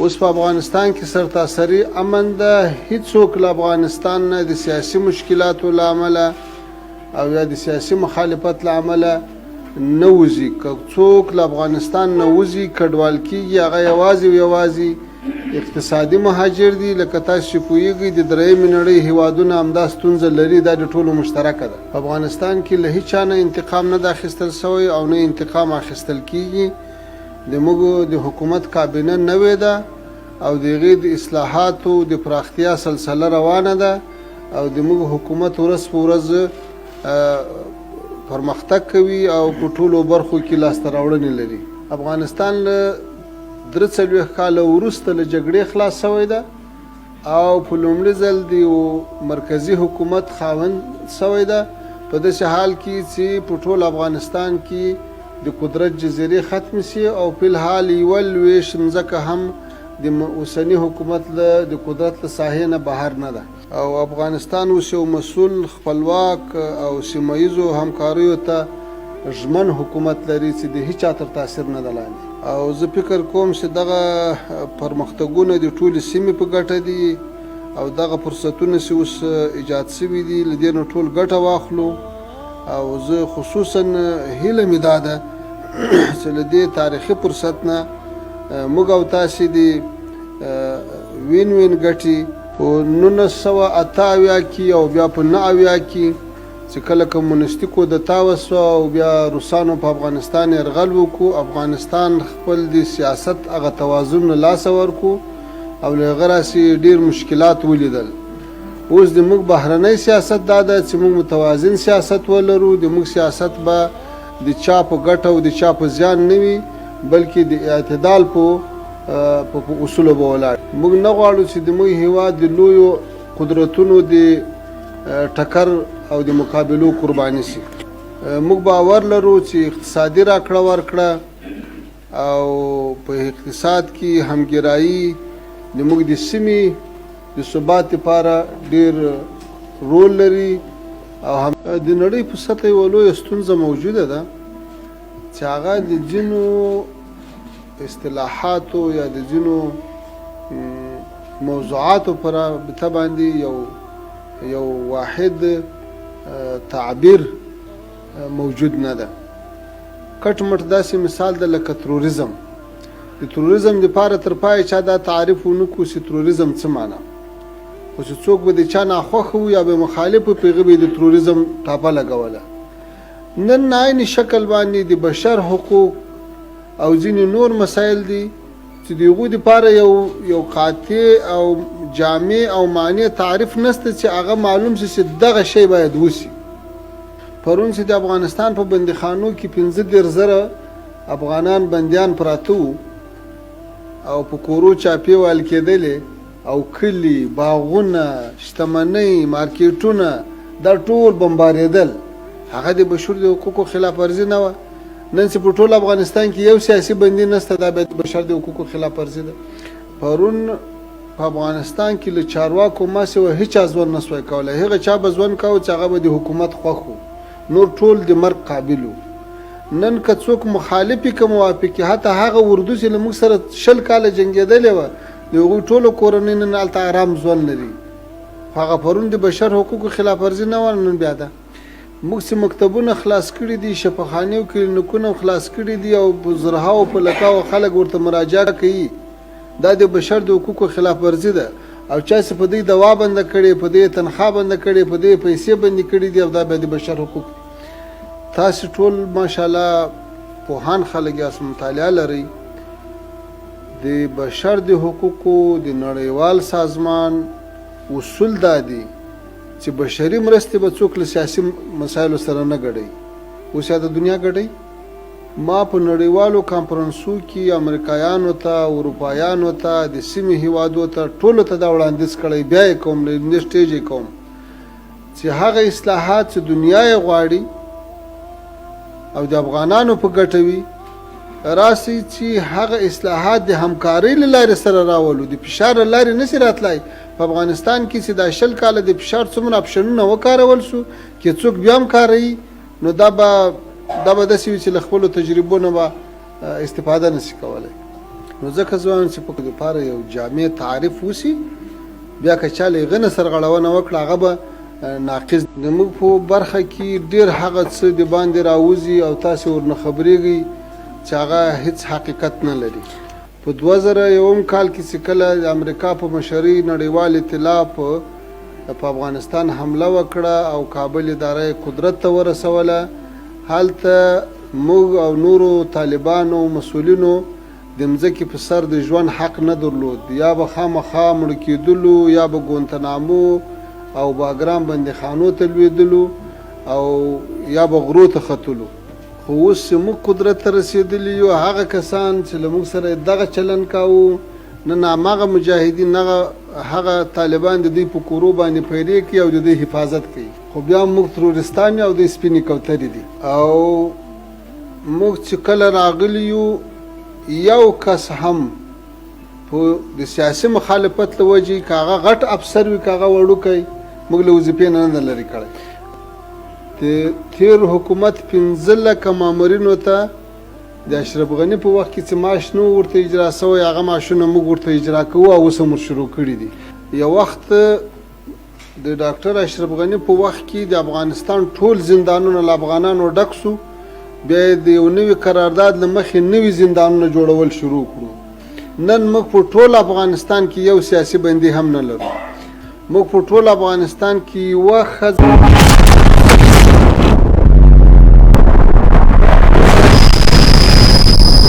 اوس په افغانستان کې سرتاسري امن ده، هیڅوک له افغانستان نه د سیاسي مشکلاتو له امله او یا د سیاسي مخالفت له امله نه وځي. که څوک له افغانستان نه وځي کډوال کېږي هغه یوازې اقتصادي مهاجر دي. لکه تاسو چې پوهېږئ د درېیمې نړۍ هېوادونه همدا ستونزه لري، دا د ټولو مشترکه ده. په افغانستان کې له هیچا نه انتقام نه ده اخیستل سوی او نه انتقام اخیستل کېږي. د موږ د حکومت کابینه نوې ده او د هغې د اصلاحاتو د پراختیا سلسله روانه ده او د موږ حکومت ورځ په ورځ پرمختګ کوي او په ټولو برخو کې لاسته راوړنې لري. افغانستان له 43 کاله وروسته له جګړې خلاص شوی ده او په لومړي ځل د مرکزي حکومت خاوند شوی ده په داسې حال کې چې په ټول افغانستان کې د قدرت جزیرې ختم شي او په الحال یوه لویشت مځکه هم د اوسني حکومت د قدرت له ساحې نه بهر نه ده او افغانستان اوس یو مسؤل خپلواک او سیمه ییزو همکاریو ته ژمن حکومت لري چې د هیچا تر تاثیر نه ده لاندې. او زه فکر کوم چې دغه پرمختګونه د ټولې سیمې په ګټه دي او دغه فرصتونه چې اوس ایجاد شوي دي له دې نه ټول ګټه واخلو. او زه خصوصا هیله مې دا ده چې له دې تاریخي فرصت نه موږ او تاسې د وین وین ګټې په 1978 کې او بیا په 1990 کې چې کله کمونیستي کودتا وسوه او بیا روسانو په افغانستان یرغل وکړو، افغانستان خپل د سیاست هغه توازن له لاسه ورکړو او له هغه راسې ډېر مشکلات ولیدل. اوس د موږ بهرنی سیاست دا ده چې موږ متوازن سیاست ولرو. د موږ سیاست به د چا په ګټه او د چا په زیان نه وي بلکې د اعتدال په اصولو به ولاړ. موږ نه غواړو چې د موږ هېواد د لویو قدرتونو د ټکر او د مقابلو قرباني شي. موږ باور لرو چې اقتصادي راکړه ورکړه او په اقتصاد کې همګرایي د موږ د سیمې د ثبات لپاره ډېر رول لري او هم د نړۍ په سطح یوه لویه ستونزه موجوده ده چې هغه د ځینو اصطلاحاتو یا د ځینو موضوعاتو پر رابطه باندې یو واحد تعبیر موجود نه ده. کټ مټ داسې مثال ده لکه تروریزم. د تروریزم دپاره تر پایه چا دا تعریف ونه کړو چې تروریزم څه معنا، خو چې څوک به د چا ناخوښه و یا به مخالف و په هغه به د تروریزم ټاپه لګوله. نن عیني شکل باندې د بشر حقوق او ځینې نور مسایل دي چې د هغوی دپاره یو قاطع او جامع او معنی تعریف نشته چې هغه معلوم شي چې دغه شی باید وشي. پرون چې د افغانستان په بندیخانو کې 15,000 افغانان بندیان پراته وو او په کورو چاپې وال کېدلې او کلي، باغونه، شتمنۍ، مارکیټونه دا ټول بمبارېدل. هغه د بشر د حقوقو خلاف ورزي نه وه. نن چې په ټول افغانستان کې یو سیاسي بندي نشته، دا بیا د بشر د حقوقو خلاف ورزي ده. پرون په افغانستان کې له چارواکو ما سوه هیچا ژوند نسوی کولی. هغه چا به ژوند کوه چې هغه به د حکومت خوښ و، نور ټول د مرګ قابل و. نن که څوک مخالف که موافق حتی هغه اردو چې له موږ سره 20 کاله جنګېدلې وه د هغوی ټولو کورنۍ نن هلته ارام ژوند لري. هغه پرون د بشر حقوقو خلاف ورزي نه وه، نن بیا ده. موږ چې مکتبونه خلاص کړي دي، شفاخانې او کلینیکونه خلاص کړي دي او په زرهاو په لکاو خلک ورته مراجعه کوي، دا د بشر د حقوقو خلاف ورزي ده. او چا چې په دې دوا بنده کړې، په دې تنخوا بنده کړې، په دې پیسې بندي کړي دي او دا بیا د بشر حقوق دي. تاسو ټول ماشاءالله پوهان خلک یاست، مطالعه لرئ. د بشر د حقوقو د نړیوال سازمان اصول دا دي چې بشري مرستې به څوک له سیاسي مسایلو سره نه ګډوي. اوس یا د دنیا ګډوي. ما په نړیوالو کانفرانسو کې امریکایانو ته، اروپایانو ته، د سیمې هیوادو ته ټولو ته دا وړاندیز کړی، بیا یې کوم، له دې سټیج یې کوم چې هغه اصلاحات چې دنیا یې غواړي او د افغانانو په ګټه وي راسي چې هغه اصلاحات د همکارۍ له لارې سره راولو، د فشار له لارې نشي راتلی. په افغانستان کې چې دا 20 کاله د فشار څومره اپشنونه وکارول شو چې څوک بیا هم کاروي، نو دا به داسې وي چې له خپلو تجربو نه به استفاده نشي کولی. نو ځکه زه وایم چې په دې لپاره یو جامع تعریف وشي، بیا که چا له هغه نه سرغړونه وکړه هغه به ناقص. زموږ په برخه کې ډېر هغه څه د باندې راوځي او تاسې ورنه خبرېږئ چې هغه هېڅ حقیقت نه لري. په 2001 کال کې چې کله د امریکا په مشرۍ نړیوال ائتلاف په افغانستان حمله وکړه او کابل اداره قدرت ته ورسوله، هلته موږ او نورو طالبانو مسؤلینو د مځکې په سر د ژوند حق نه درلود، یا به خامخا مړه کېدلو یا به ګونتنامو او باګرام بندیخانو ته لوېدلو او یا به غرو ته ختلو. خو اوس چې موږ قدرت ته رسېدلي یو، هغه کسان چې له موږ سره دغه چلن کاوه نن هماغه مجاهدین هغه طالبان د دوی په کورو باندې پیرې کوي او د دوی حفاظت کوي. خو بیا موږ ترورستان او دوی سپینې کوترې دي. او موږ چې کله راغلي یو، یو کس هم په د سیاسي مخالفت له وجې که هغه غټ افسر وي که هغه وړوکی، موږ له وظیفې نه لرې کړی. د تیر حکومت 15 لکه مامورینو ته د اشرف غني په وخت کې چې معاش نه ورته اجرا سوی، هغه معاشونه موږ ورته اجرا کوو او اوس هم شروع کړي دي. یو وخت د ډاکټر اشرف غني په وخت کې د افغانستان ټول زندانونه له افغانانو ډک سو، بیا د یو نوي قرارداد له مخې نوي زندانونه جوړول شروع کړو. نن موږ په ټول افغانستان کې یو سیاسي بندي هم نه لرو. موږ په ټول افغانستان کې یوه ښځه